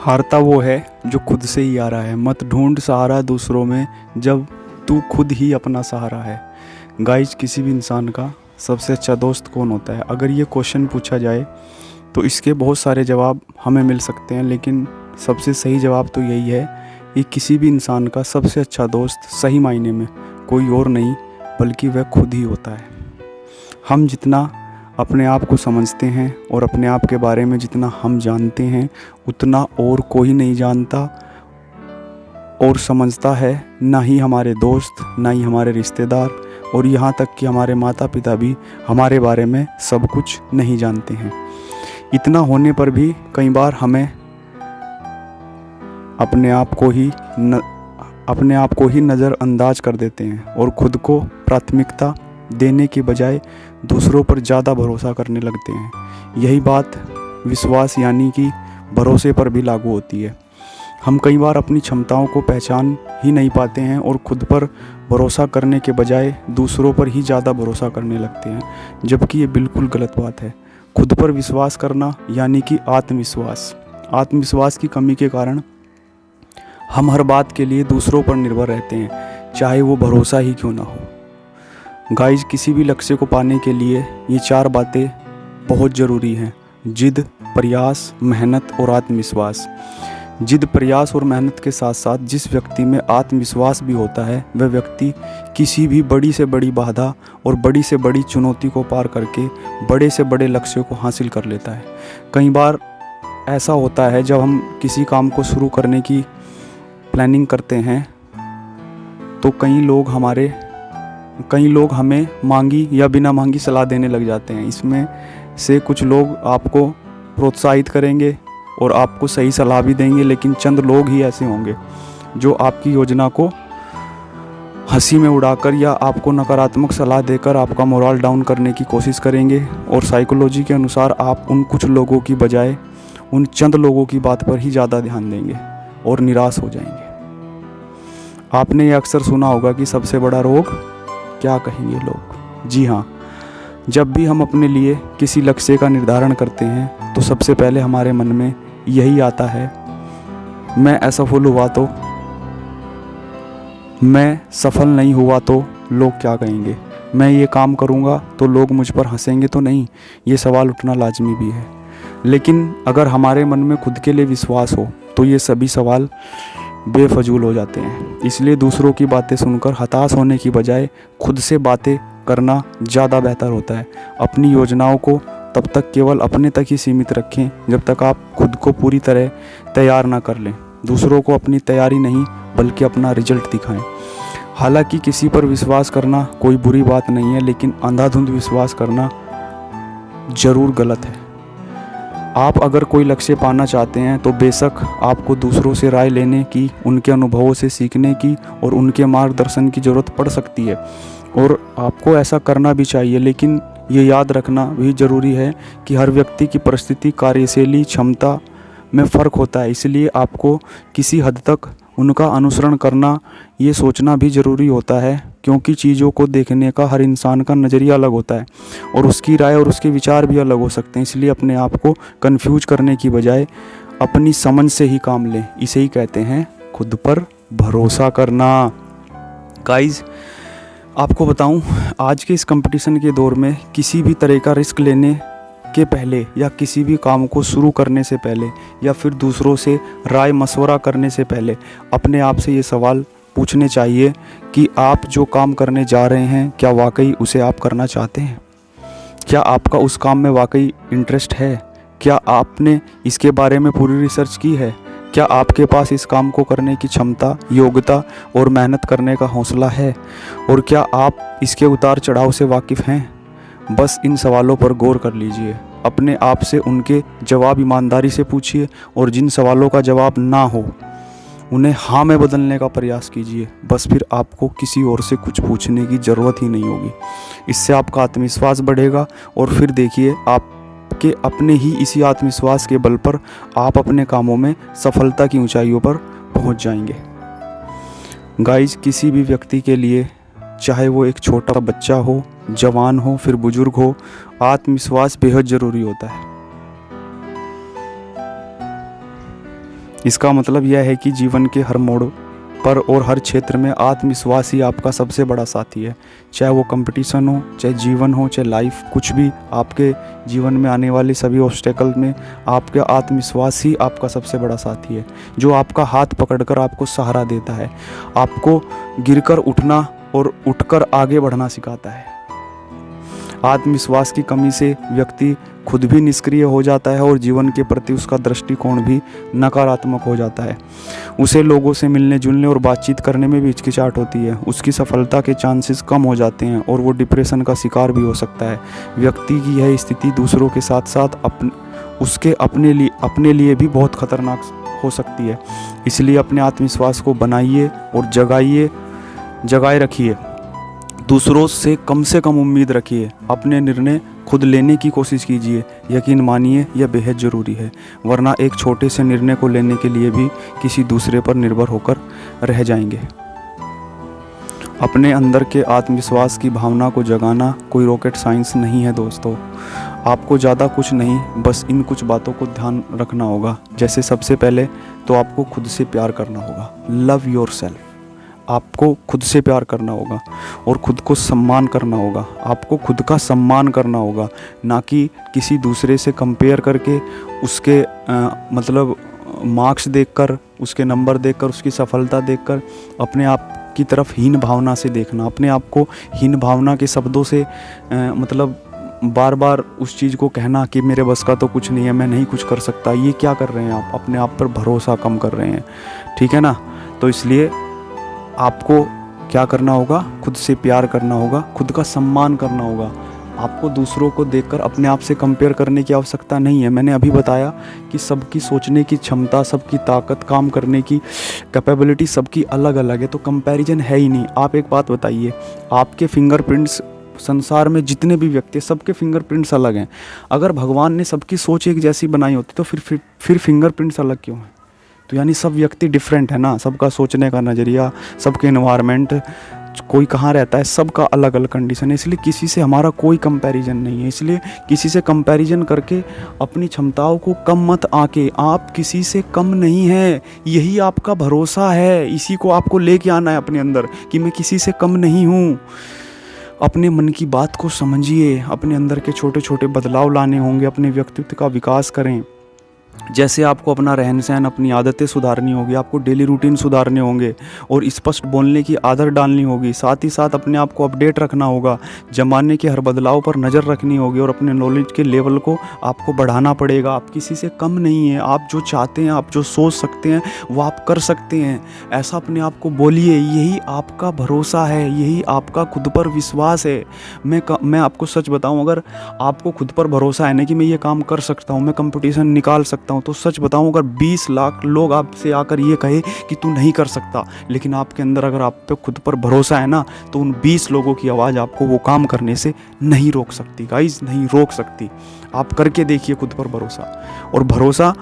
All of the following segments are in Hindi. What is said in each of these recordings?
हारता वो है जो खुद से ही हारा है। मत ढूंढ सहारा दूसरों में जब तू खुद ही अपना सहारा है। गाइज, किसी भी इंसान का सबसे अच्छा दोस्त कौन होता है? अगर ये क्वेश्चन पूछा जाए तो इसके बहुत सारे जवाब हमें मिल सकते हैं, लेकिन सबसे सही जवाब तो यही है कि किसी भी इंसान का सबसे अच्छा दोस्त सही मायने में कोई और नहीं बल्कि वह खुद ही होता है। हम जितना अपने आप को समझते हैं और अपने आप के बारे में जितना हम जानते हैं उतना और कोई नहीं जानता और समझता है, ना ही हमारे दोस्त, ना ही हमारे रिश्तेदार, और यहाँ तक कि हमारे माता पिता भी हमारे बारे में सब कुछ नहीं जानते हैं। इतना होने पर भी कई बार हमें अपने आप को ही नज़रअंदाज कर देते हैं और ख़ुद को प्राथमिकता देने के बजाय दूसरों पर ज़्यादा भरोसा करने लगते हैं। यही बात विश्वास यानी कि भरोसे पर भी लागू होती है। हम कई बार अपनी क्षमताओं को पहचान ही नहीं पाते हैं और ख़ुद पर भरोसा करने के बजाय दूसरों पर ही ज़्यादा भरोसा करने लगते हैं, जबकि ये बिल्कुल गलत बात है। खुद पर विश्वास करना यानी कि आत्मविश्वास की कमी के कारण हम हर बात के लिए दूसरों पर निर्भर रहते हैं, चाहे वो भरोसा ही क्यों ना हो। गाइज, किसी भी लक्ष्य को पाने के लिए ये 4 बातें बहुत ज़रूरी हैं: जिद, प्रयास, मेहनत और आत्मविश्वास। जिद, प्रयास और मेहनत के साथ साथ जिस व्यक्ति में आत्मविश्वास भी होता है वह व्यक्ति किसी भी बड़ी से बड़ी बाधा और बड़ी से बड़ी चुनौती को पार करके बड़े से बड़े लक्ष्यों को हासिल कर लेता है। कई बार ऐसा होता है जब हम किसी काम को शुरू करने की प्लानिंग करते हैं तो कई लोग हमें मांगी या बिना मांगी सलाह देने लग जाते हैं। इसमें से कुछ लोग आपको प्रोत्साहित करेंगे और आपको सही सलाह भी देंगे, लेकिन चंद लोग ही ऐसे होंगे जो आपकी योजना को हंसी में उड़ाकर या आपको नकारात्मक सलाह देकर आपका मोरल डाउन करने की कोशिश करेंगे। और साइकोलॉजी के अनुसार आप उन कुछ लोगों की बजाय उन चंद लोगों की बात पर ही ज़्यादा ध्यान देंगे और निराश हो जाएंगे। आपने ये अक्सर सुना होगा कि सबसे बड़ा रोग क्या कहेंगे लोग। जी हाँ, जब भी हम अपने लिए किसी लक्ष्य का निर्धारण करते हैं तो सबसे पहले हमारे मन में यही आता है, मैं सफल नहीं हुआ तो लोग क्या कहेंगे, मैं ये काम करूँगा तो लोग मुझ पर हंसेंगे तो नहीं। ये सवाल उठना लाजमी भी है, लेकिन अगर हमारे मन में खुद के लिए विश्वास हो तो ये सभी सवाल बेफजूल हो जाते हैं। इसलिए दूसरों की बातें सुनकर हताश होने की बजाय खुद से बातें करना ज़्यादा बेहतर होता है। अपनी योजनाओं को तब तक केवल अपने तक ही सीमित रखें जब तक आप खुद को पूरी तरह तैयार ना कर लें। दूसरों को अपनी तैयारी नहीं बल्कि अपना रिजल्ट दिखाएं। हालांकि किसी पर विश्वास करना कोई बुरी बात नहीं है, लेकिन अंधाधुंध विश्वास करना ज़रूर गलत है। आप अगर कोई लक्ष्य पाना चाहते हैं तो बेशक आपको दूसरों से राय लेने की, उनके अनुभवों से सीखने की और उनके मार्गदर्शन की ज़रूरत पड़ सकती है, और आपको ऐसा करना भी चाहिए। लेकिन ये याद रखना भी ज़रूरी है कि हर व्यक्ति की परिस्थिति, कार्यशैली, क्षमता में फ़र्क होता है। इसलिए आपको किसी हद तक उनका अनुसरण करना, ये सोचना भी ज़रूरी होता है, क्योंकि चीज़ों को देखने का हर इंसान का नज़रिया अलग होता है और उसकी राय और उसके विचार भी अलग हो सकते हैं। इसलिए अपने आप को कंफ्यूज करने की बजाय अपनी समझ से ही काम लें। इसे ही कहते हैं खुद पर भरोसा करना। गाइज, आपको बताऊं, आज के इस कंपटीशन के दौर में किसी भी तरह का रिस्क लेने के पहले या किसी भी काम को शुरू करने से पहले या फिर दूसरों से राय मशवरा करने से पहले अपने आप से ये सवाल पूछने चाहिए कि आप जो काम करने जा रहे हैं क्या वाकई उसे आप करना चाहते हैं? क्या आपका उस काम में वाकई इंटरेस्ट है? क्या आपने इसके बारे में पूरी रिसर्च की है? क्या आपके पास इस काम को करने की क्षमता, योग्यता और मेहनत करने का हौसला है? और क्या आप इसके उतार चढ़ाव से वाकिफ़ हैं? बस इन सवालों पर गौर कर लीजिए। अपने आप से उनके जवाब ईमानदारी से पूछिए और जिन सवालों का जवाब ना हो उन्हें हाँ में बदलने का प्रयास कीजिए। बस फिर आपको किसी और से कुछ पूछने की ज़रूरत ही नहीं होगी। इससे आपका आत्मविश्वास बढ़ेगा और फिर देखिए आपके अपने ही इसी आत्मविश्वास के बल पर आप अपने कामों में सफलता की ऊंचाइयों पर पहुंच जाएंगे। गाइज, किसी भी व्यक्ति के लिए, चाहे वो एक छोटा बच्चा हो, जवान हो, फिर बुजुर्ग हो, आत्मविश्वास बेहद ज़रूरी होता है। इसका मतलब यह है कि जीवन के हर मोड़ पर और हर क्षेत्र में आत्मविश्वास ही आपका सबसे बड़ा साथी है। चाहे वो कंपटीशन हो, चाहे जीवन हो, चाहे लाइफ, कुछ भी आपके जीवन में आने वाले सभी ऑब्स्टेकल में आपका आत्मविश्वास ही आपका सबसे बड़ा साथी है, जो आपका हाथ पकड़कर आपको सहारा देता है, आपको गिरकर उठना और उठकर आगे बढ़ना सिखाता है। आत्मविश्वास की कमी से व्यक्ति खुद भी निष्क्रिय हो जाता है और जीवन के प्रति उसका दृष्टिकोण भी नकारात्मक हो जाता है। उसे लोगों से मिलने जुलने और बातचीत करने में भी हिचकिचाहट होती है। उसकी सफलता के चांसेस कम हो जाते हैं और वो डिप्रेशन का शिकार भी हो सकता है। व्यक्ति की यह स्थिति दूसरों के साथ साथ उसके अपने लिए भी बहुत खतरनाक हो सकती है। इसलिए अपने आत्मविश्वास को बनाइए और जगाए रखिए। दूसरों से कम उम्मीद रखिए। अपने निर्णय खुद लेने की कोशिश कीजिए। यकीन मानिए यह बेहद ज़रूरी है, वरना एक छोटे से निर्णय को लेने के लिए भी किसी दूसरे पर निर्भर होकर रह जाएंगे। अपने अंदर के आत्मविश्वास की भावना को जगाना कोई रॉकेट साइंस नहीं है दोस्तों। आपको ज़्यादा कुछ नहीं, बस इन कुछ बातों को ध्यान रखना होगा। जैसे सबसे पहले तो आपको खुद से प्यार करना होगा। Love yourself. आपको खुद से प्यार करना होगा और खुद को सम्मान करना होगा। आपको खुद का सम्मान करना होगा, ना कि किसी दूसरे से कंपेयर करके उसके मतलब मार्क्स देखकर, उसके नंबर देखकर, उसकी सफलता देखकर अपने आप की तरफ हीन भावना से देखना। अपने आप को हीन भावना के शब्दों से मतलब बार बार उस चीज़ को कहना कि मेरे बस का तो कुछ नहीं है, मैं नहीं कुछ कर सकता। ये क्या कर रहे हैं आप? अपने आप पर भरोसा कम कर रहे हैं, ठीक है ना। तो इसलिए आपको क्या करना होगा? खुद से प्यार करना होगा, खुद का सम्मान करना होगा। आपको दूसरों को देखकर अपने आप से कंपेयर करने की आवश्यकता नहीं है। मैंने अभी बताया कि सबकी सोचने की क्षमता, सबकी ताकत, काम करने की कैपेबिलिटी सबकी अलग अलग है, तो कंपैरिजन है ही नहीं। आप एक बात बताइए, आपके फिंगरप्रिंट्स, संसार में जितने भी व्यक्ति, सबके फिंगरप्रिंट्स अलग हैं। अगर भगवान ने सबकी सोच एक जैसी बनाई होती तो फिर फिंगरप्रिंट्स अलग क्यों हैं? तो यानी सब व्यक्ति डिफरेंट है ना, सबका सोचने का नज़रिया, सबके एनवायरनमेंट, कोई कहाँ रहता है, सबका अलग अलग कंडीशन है। इसलिए किसी से हमारा कोई कंपैरिजन नहीं है। इसलिए किसी से कंपैरिजन करके अपनी क्षमताओं को कम मत आके। आप किसी से कम नहीं है, यही आपका भरोसा है। इसी को आपको लेके आना है अपने अंदर कि मैं किसी से कम नहीं हूँ। अपने मन की बात को समझिए, अपने अंदर के छोटे छोटे बदलाव लाने होंगे, अपने व्यक्तित्व का विकास करें। जैसे आपको अपना रहन सहन, अपनी आदतें सुधारनी होगी, आपको डेली रूटीन सुधारने होंगे और स्पष्ट बोलने की आदत डालनी होगी। साथ ही साथ अपने आप को अपडेट रखना होगा, ज़माने के हर बदलाव पर नज़र रखनी होगी और अपने नॉलेज के लेवल को आपको बढ़ाना पड़ेगा। आप किसी से कम नहीं हैं। आप जो चाहते हैं, आप जो सोच सकते हैं, वो आप कर सकते हैं। ऐसा अपने आप को बोलिए। यही आपका भरोसा है, यही आपका खुद पर विश्वास है। मैं आपको सच बताऊँ, अगर आपको खुद पर भरोसा है ना कि मैं ये काम कर सकता हूँ, मैं कंपटीशन निकाल सकता हूँ, तो सच बताऊं, अगर 20 लाख लोग आपसे आकर ये कहे कि तू नहीं कर सकता, लेकिन आपके अंदर अगर आप पे खुद पर भरोसा है ना, तो उन 20 लोगों की आवाज़ आपको वो काम करने से नहीं रोक सकती। गाइस, नहीं रोक सकती। आप करके देखिए खुद पर भरोसा। और भरोसा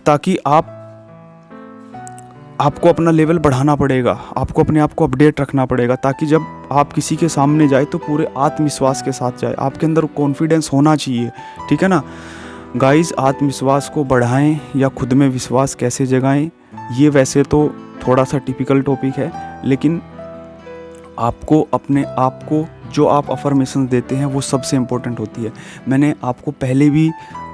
ताकि आपको अपना लेवल बढ़ाना पड़ेगा, आपको अपने आप को अपडेट रखना पड़ेगा, ताकि जब आप किसी के सामने जाए तो पूरे आत्मविश्वास के साथ जाए। आपके अंदर कॉन्फिडेंस होना चाहिए, ठीक है ना। गाइस, आत्मविश्वास को बढ़ाएं या खुद में विश्वास कैसे जगाएं, ये वैसे तो थोड़ा सा टिपिकल टॉपिक है, लेकिन आपको अपने आप को जो आप अफर्मेशन देते हैं वो सबसे इम्पोर्टेंट होती है। मैंने आपको पहले भी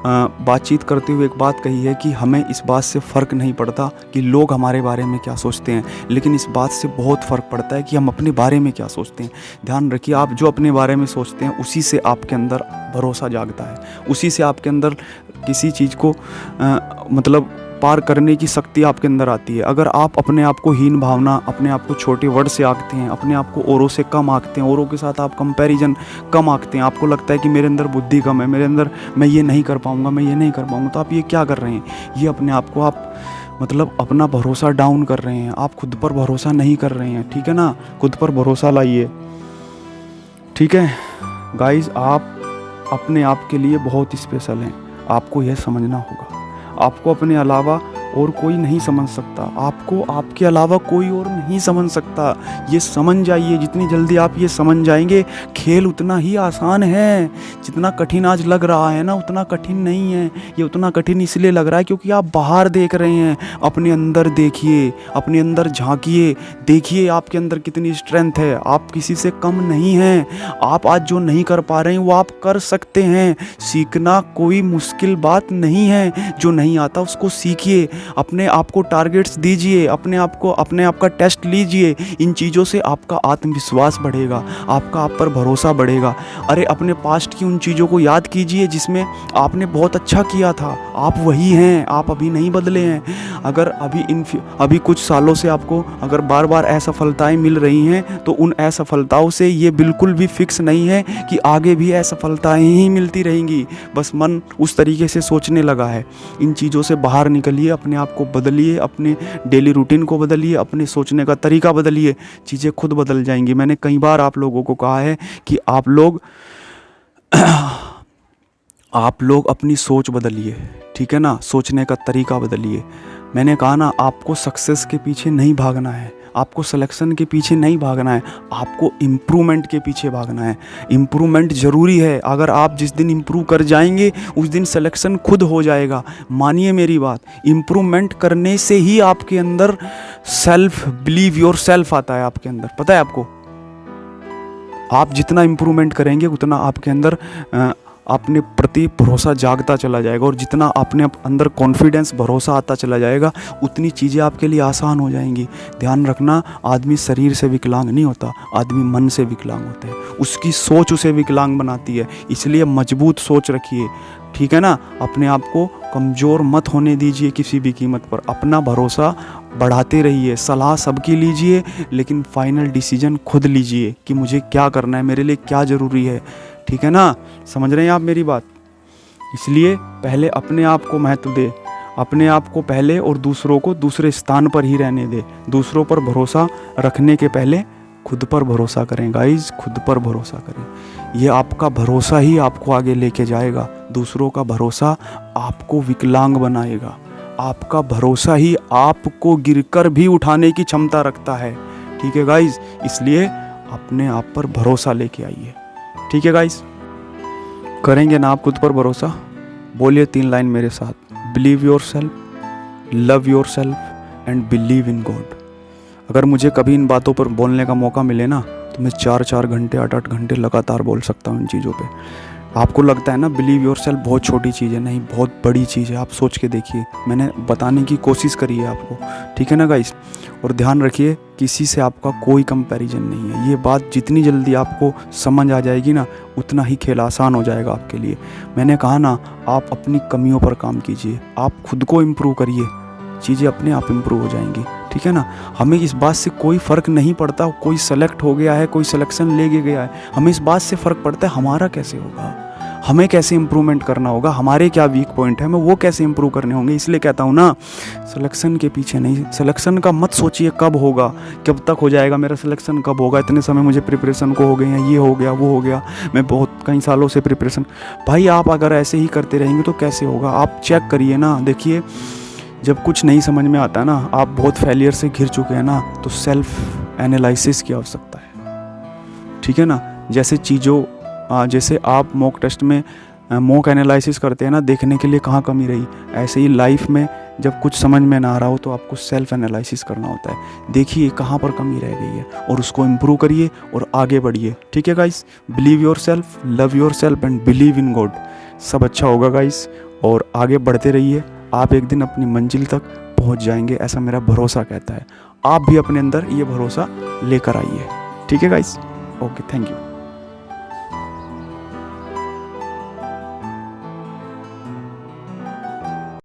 बातचीत करते हुए एक बात कही है कि हमें इस बात से फ़र्क नहीं पड़ता कि लोग हमारे बारे में क्या सोचते हैं, लेकिन इस बात से बहुत फ़र्क पड़ता है कि हम अपने बारे में क्या सोचते हैं। ध्यान रखिए, आप जो अपने बारे में सोचते हैं उसी से आपके अंदर भरोसा जागता है, उसी से आपके अंदर किसी चीज़ को मतलब पार करने की शक्ति आपके अंदर आती है। अगर आप अपने आप को हीन भावना, अपने आप को छोटे वर्ड से आंकते हैं, अपने आप को औरों से कम आंकते हैं, औरों के साथ आप कंपैरिजन कम आंकते हैं, आपको लगता है कि मेरे अंदर बुद्धि कम है, मेरे अंदर मैं ये नहीं कर पाऊँगा, मैं ये नहीं कर पाऊँगा, तो आप ये क्या कर रहे हैं? ये अपने आप को आप मतलब अपना भरोसा डाउन कर रहे हैं। आप खुद पर भरोसा नहीं कर रहे हैं, ठीक है ना। खुद पर भरोसा लाइए, ठीक है। गाइस, आप अपने आप के लिए बहुत स्पेशल हैं, आपको यह समझना होगा। आपको अपने अलावा और कोई नहीं समझ सकता, आपको आपके अलावा कोई और नहीं समझ सकता। ये समझ जाइए, जितनी जल्दी आप ये समझ जाएंगे, खेल उतना ही आसान है। जितना कठिन आज लग रहा है ना, उतना कठिन नहीं है। ये उतना कठिन इसलिए लग रहा है क्योंकि आप बाहर देख रहे हैं। अपने अंदर देखिए, अपने अंदर झांकिए, देखिए आपके अंदर कितनी स्ट्रेंथ है। आप किसी से कम नहीं हैं। आप आज जो नहीं कर पा रहे हैं वो आप कर सकते हैं। सीखना कोई मुश्किल बात नहीं है। जो नहीं आता उसको सीखिए, अपने आप को टारगेट्स दीजिए, अपने आप का टेस्ट लीजिए। इन चीज़ों से आपका आत्मविश्वास बढ़ेगा, आपका आप पर भरोसा बढ़ेगा। अरे अपने पास्ट की उन चीज़ों को याद कीजिए जिसमें आपने बहुत अच्छा किया था। आप वही हैं, आप अभी नहीं बदले हैं। अगर अभी कुछ सालों से आपको अगर बार बार असफलताएं मिल रही हैं तो उन असफलताओं से ये बिल्कुल भी फिक्स नहीं है कि आगे भी असफलताएं ही मिलती रहेंगी। बस मन उस तरीके से सोचने लगा है। इन चीज़ों से बाहर निकलिए, अपने आप को बदलिए, अपने डेली रूटीन को बदलिए, अपने सोचने का तरीका बदलिए, चीज़ें खुद बदल जाएंगी। मैंने कई बार आप लोगों को कहा है कि आप लोग अपनी सोच बदलिए, ठीक है ना, सोचने का तरीका बदलिए। मैंने कहा ना, आपको सक्सेस के पीछे नहीं भागना है, आपको सिलेक्शन के पीछे नहीं भागना है, आपको इम्प्रूवमेंट के पीछे भागना है। इम्प्रूवमेंट ज़रूरी है। अगर आप जिस दिन इम्प्रूव कर जाएंगे उस दिन सिलेक्शन खुद हो जाएगा। मानिए मेरी बात, इम्प्रूवमेंट करने से ही आपके अंदर सेल्फ बिलीव योर सेल्फ आता है। आपके अंदर पता है आपको, आप जितना इम्प्रूवमेंट करेंगे उतना आपके अंदर अपने प्रति भरोसा जागता चला जाएगा, और जितना अपने अंदर कॉन्फिडेंस भरोसा आता चला जाएगा उतनी चीज़ें आपके लिए आसान हो जाएंगी। ध्यान रखना, आदमी शरीर से विकलांग नहीं होता, आदमी मन से विकलांग होता है। उसकी सोच उसे विकलांग बनाती है। इसलिए मजबूत सोच रखिए, ठीक है ना। अपने आप को कमज़ोर मत होने दीजिए किसी भी कीमत पर। अपना भरोसा बढ़ाते रहिए। सलाह सबकी लीजिए, लेकिन फाइनल डिसीजन खुद लीजिए कि मुझे क्या करना है, मेरे लिए क्या ज़रूरी है, ठीक है ना। समझ रहे हैं आप मेरी बात। इसलिए पहले अपने आप को महत्व दे, अपने आप को पहले, और दूसरों को दूसरे स्थान पर ही रहने दे। दूसरों पर भरोसा रखने के पहले खुद पर भरोसा करें गाइज, खुद पर भरोसा करें। ये आपका भरोसा ही आपको आगे लेके जाएगा। दूसरों का भरोसा आपको विकलांग बनाएगा। आपका भरोसा ही आपको गिरकर भी उठाने की क्षमता रखता है, ठीक है गाइज। इसलिए अपने आप पर भरोसा लेके आइए, ठीक है गाइज। करेंगे ना आप खुद पर भरोसा? बोलिए 3 लाइन मेरे साथ। Believe your self, love your self and believe in God. अगर मुझे कभी इन बातों पर बोलने का मौका मिले ना, तो मैं 4-4 घंटे 8-8 घंटे लगातार बोल सकता हूँ इन चीज़ों पे। आपको लगता है ना बिलीव योर सेल्फ बहुत छोटी चीज़ है, नहीं, बहुत बड़ी चीज़ है। आप सोच के देखिए, मैंने बताने की कोशिश करी है आपको, ठीक है ना गाइस। और ध्यान रखिए, किसी से आपका कोई कंपैरिजन नहीं है। ये बात जितनी जल्दी आपको समझ आ जाएगी ना, उतना ही खेल आसान हो जाएगा आपके लिए। मैंने कहा ना, आप अपनी कमियों पर काम कीजिए, आप खुद को इम्प्रूव करिए, चीज़ें अपने आप इम्प्रूव हो जाएंगी, ठीक है ना। हमें इस बात से कोई फ़र्क नहीं पड़ता कोई सेलेक्ट हो गया है, कोई सिलेक्शन ले गया है। हमें इस बात से फ़र्क पड़ता है हमारा कैसे होगा, हमें कैसे इम्प्रूवमेंट करना होगा, हमारे क्या वीक पॉइंट है, हमें वो कैसे इम्प्रूव करने होंगे। इसलिए कहता हूँ ना, सिलेक्शन के पीछे नहीं, सिलेक्शन का मत सोचिए कब होगा, कब तक हो जाएगा मेरा सिलेक्शन, कब होगा, इतने समय मुझे प्रिपरेशन को हो गए हैं, ये हो गया वो हो गया, मैं बहुत कई सालों से प्रिपरेशन। भाई आप अगर ऐसे ही करते रहेंगे तो कैसे होगा। आप चेक करिए ना, देखिए जब कुछ नहीं समझ में आता ना, आप बहुत फेलियर से घिर चुके हैं ना, तो सेल्फ एनालिसिस की आवश्यकता है, ठीक है ना। जैसे आप मॉक टेस्ट में मॉक एनालिसिस करते हैं ना, देखने के लिए कहाँ कमी रही, ऐसे ही लाइफ में जब कुछ समझ में ना आ रहा हो तो आपको सेल्फ एनालिसिस करना होता है। देखिए कहाँ पर कमी रह गई है और उसको इम्प्रूव करिए और आगे बढ़िए, ठीक है guys. Believe your self, love your self and believe in God. सब अच्छा होगा गाइस, और आगे बढ़ते रहिए। आप एक दिन अपनी मंजिल तक पहुंच जाएंगे, ऐसा मेरा भरोसा कहता है। आप भी अपने अंदर ये भरोसा लेकर आइए, ठीक है गाइस। Okay, thank you.